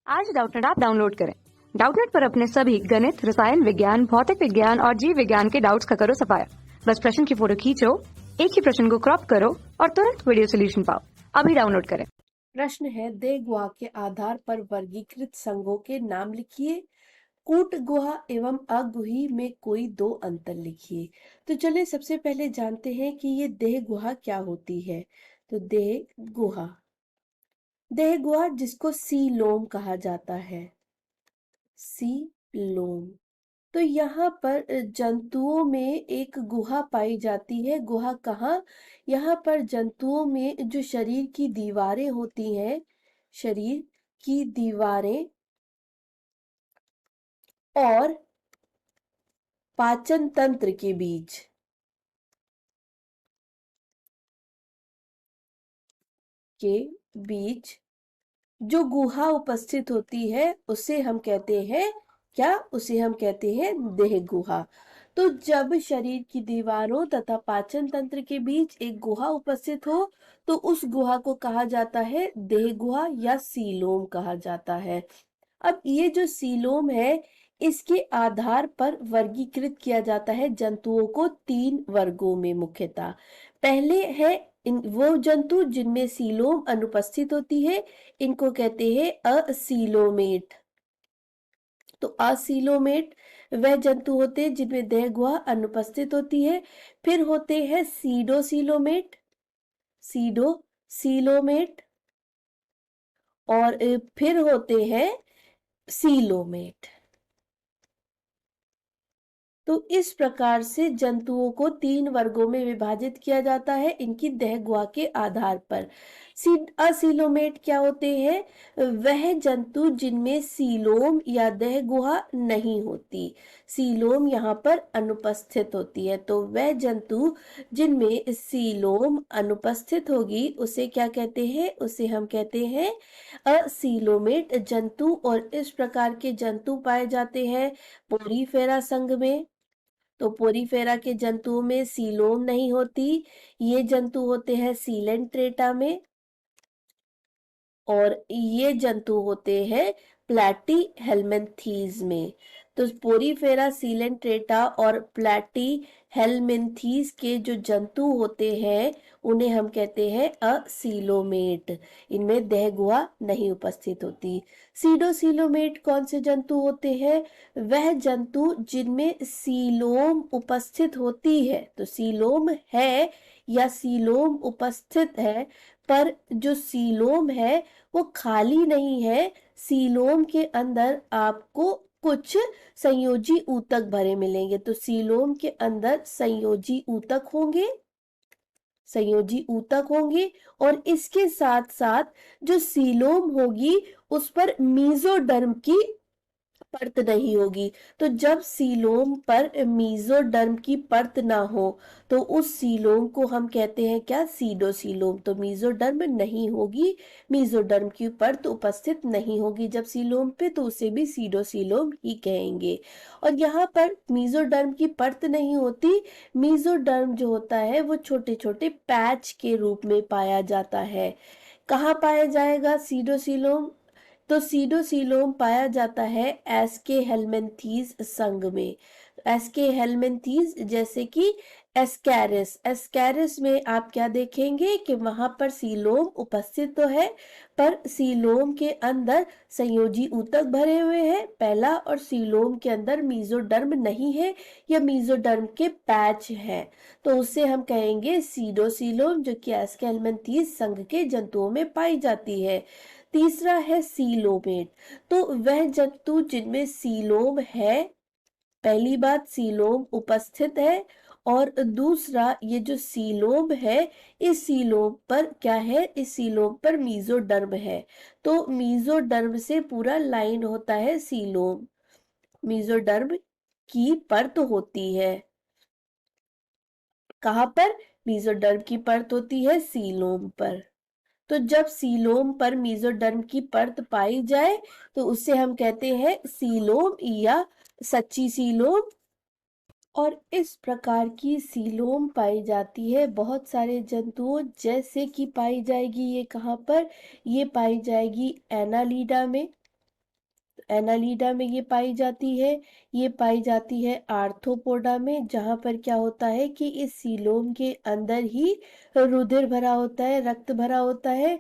आज Doubtnut app download करें। Doubtnut पर अपने सभी गणित, रसायन विज्ञान, भौतिक विज्ञान और जीव विज्ञान के डाउट्स का करो सफाया। बस प्रश्न की फोटो खींचो, एक ही प्रश्न को क्रॉप करो और तुरंत वीडियो सोल्यूशन पाओ। अभी डाउनलोड करें। प्रश्न है, देह गुहा के आधार पर वर्गीकृत संघों के नाम लिखिए। कूट गुहा एवं अगुही में कोई दो अंतर लिखिए। तो चलिए सबसे पहले जानते हैं कि ये देह गुहा क्या होती है। तो देह गुहा जिसको सीलोम कहा जाता है, सीलोम। तो यहाँ पर जंतुओं में एक गुहा पाई जाती है। गुहा कहाँ? यहाँ पर जंतुओं में जो शरीर की दीवारें होती हैं, शरीर की दीवारें और पाचन तंत्र के बीच के बीच जो गुहा उपस्थित होती है उसे हम कहते हैं क्या? उसे हम कहते हैं देह गुहा। तो जब शरीर की दीवारों तथा पाचन तंत्र के बीच एक गुहा उपस्थित हो तो उस गुहा को कहा जाता है देह गुहा या सीलोम कहा जाता है। अब ये जो सीलोम है इसके आधार पर वर्गीकृत किया जाता है जंतुओं को तीन वर्गों में मुख्यतः। पहले है वो जंतु जिनमें सीलोम अनुपस्थित होती है, इनको कहते हैं असीलोमेट। तो असीलोमेट वह जंतु होते हैं जिनमें देह गुहा अनुपस्थित होती है। फिर होते हैं सीडोसीलोमेट, सीडोसीलोमेट और फिर होते हैं सीलोमेट। तो इस प्रकार से जंतुओं को तीन वर्गों में विभाजित किया जाता है इनकी देह गुहा के आधार पर। असीलोमेट क्या होते हैं? वह जंतु जिनमें सीलोम या देह गुहा नहीं होती, सीलोम यहाँ पर अनुपस्थित होती है। तो वह जंतु जिनमें सीलोम अनुपस्थित होगी उसे क्या कहते हैं? उसे हम कहते हैं असीलोमेट जंतु। और इस प्रकार के जंतु पाए जाते हैं पोरीफेरा संघ में। तो पोरीफेरा के जंतुओं में सीलोम नहीं होती, ये जंतु होते हैं सीलेंट्रेटा में। और ये जंतु होते हैं प्लैटी हेलमिंथीज में। तो पोरीफेरा, सीलेंट्रेटा और प्लैटी हेलमिंथीज के जो जंतु होते हैं उन्हें हम कहते हैं असीलोमेट। इनमें देह गुहा नहीं उपस्थित होती। सीडोसीलोमेट कौन से जंतु होते हैं? वह जंतु जिनमें सीलोम उपस्थित होती है। तो सीलोम है या सीलोम उपस्थित है, पर जो सीलोम है वो खाली नहीं है। सीलोम के अंदर आपको कुछ संयोजी ऊतक भरे मिलेंगे। तो सीलोम के अंदर संयोजी ऊतक होंगे, संयोजी ऊतक होंगे। और इसके साथ साथ जो सीलोम होगी उस पर मीजोडर्म की परत नहीं होगी। तो जब सीलोम पर मीजोडर्म की परत ना हो तो उस सीलोम को हम कहते हैं क्या? सीडोसीलोम। तो मीजोडर्म नहीं होगी, मीजोडर्म की परत उपस्थित नहीं होगी जब सीलोम पे, तो उसे भी सीडोसीलोम ही कहेंगे। और यहाँ पर मीजोडर्म की परत नहीं होती। मीजोडर्म जो होता है वो छोटे छोटे पैच के रूप में पाया जाता है। कहाँ पाया जाएगा सीडोसीलोम? तो सीडोसीलोम पाया जाता है एस्के हेलमिंथीज संघ में। एस्के हेलमिंथीज जैसे कि एस्कैरिस, एस्कैरिस में आप क्या देखेंगे कि वहां पर सीलोम उपस्थित तो है, पर सीलोम के अंदर संयोजी ऊतक भरे हुए हैं पहला, और सीलोम के अंदर मीजोडर्म नहीं है या मीजोडर्म के पैच है। तो उसे हम कहेंगे सीडोसीलोम, जो कि एस्के हेलमिंथीज संघ के जंतुओं में पाई जाती है। तीसरा है सीलोमेट। तो वह जंतु जिनमें सीलोम है, पहली बात सीलोम उपस्थित है, और दूसरा ये जो सीलोम है इस सीलोम पर क्या है? इस सीलोम पर मीजोडर्म है। तो मीजोडर्म से पूरा लाइन होता है सीलोम, मीजोडर्म की परत होती है। कहाँ पर? मीजोडर्म की परत होती है सीलोम पर। तो जब सीलोम पर मीजोडर्म की परत पाई जाए तो उसे हम कहते हैं सीलोम या सच्ची सीलोम। और इस प्रकार की सीलोम पाई जाती है बहुत सारे जंतुओं, जैसे कि पाई जाएगी ये कहाँ पर? ये पाई जाएगी एनालीडा में, एनालिडा में ये पाई जाती है। ये पाई जाती है आर्थ्रोपोडा में, जहाँ पर क्या होता है कि इस सीलोम के अंदर ही रुधिर भरा होता है, रक्त भरा होता है।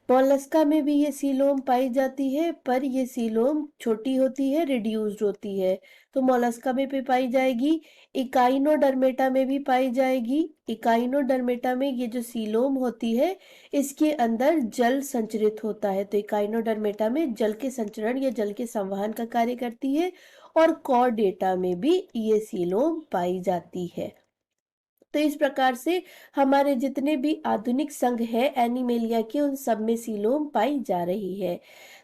मोलस्का में भी ये सीलोम पाई जाती है, पर ये सीलोम छोटी होती है, रिड्यूस्ड होती है, तो मोलस्का में भी पाई जाएगी। इकाइनोडर्मेटा में भी पाई जाएगी। इकाइनोडर्मेटा में ये जो सीलोम होती है, इसके अंदर जल संचरित होता है, तो इकाइनोडर्मेटा में जल के संचरण या जल के संवहन का कार्य करती है। और कॉर्डेटा में भी ये सीलोम पाई जाती है। तो इस प्रकार से हमारे जितने भी आधुनिक संघ है एनिमेलिया के, उन सब में सीलोम पाई जा रही है।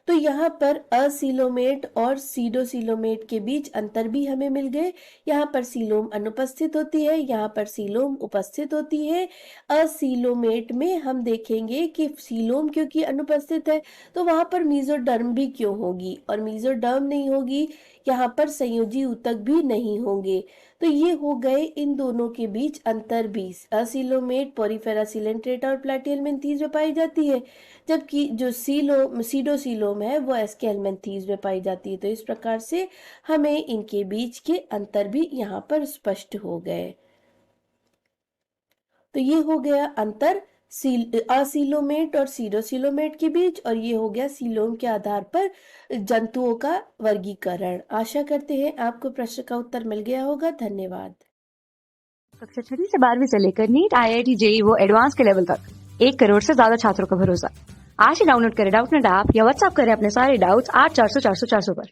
तो यहाँ पर असीलोमेट और सीडोसीलोमेट के बीच अंतर भी हमें मिल गए। यहाँ पर सीलोम अनुपस्थित होती है, यहाँ पर सीलोम उपस्थित होती है। असीलोमेट में हम देखेंगे कि सीलोम क्योंकि अनुपस्थित है, तो वहाँ पर मीजोडर्म भी क्यों होगी, और मीजोडर्म नहीं होगी, यहाँ पर संयोजी ऊतक भी नहीं होंगे। तो ये हो गए इन दोनों के बीच अंतर भी। असीलोमेट पोरीफेरा सिलेंट्रेटा और प्लैटिहेल्मिन्थीज में पाई जाती है, जबकि जो सीडोसीलोम है वो एस्केल्मेंथीज में पाई जाती है। तो इस प्रकार से हमें इनके बीच के अंतर भी यहाँ पर स्पष्ट हो गए। तो ये हो गया अंतर असीलोमेट और सीडोसीलोमेट के बीच, और ये हो गया सीलोम के आधार पर जंतुओं का वर्गीकरण। आशा करते हैं आपको प्रश्न का उत्तर मिल गया होगा। धन्यवाद। कक्षा 6 से 12वीं से लेकर नीट, IIT, JEE वो एडवांस के लेवल तक 1 करोड़ से ज्यादा छात्रों का भरोसा। आज ही डाउनलोड करें डाउटनेट ऐप या व्हाट्सएप करें अपने सारे डाउट्स 8400 400 400 पर।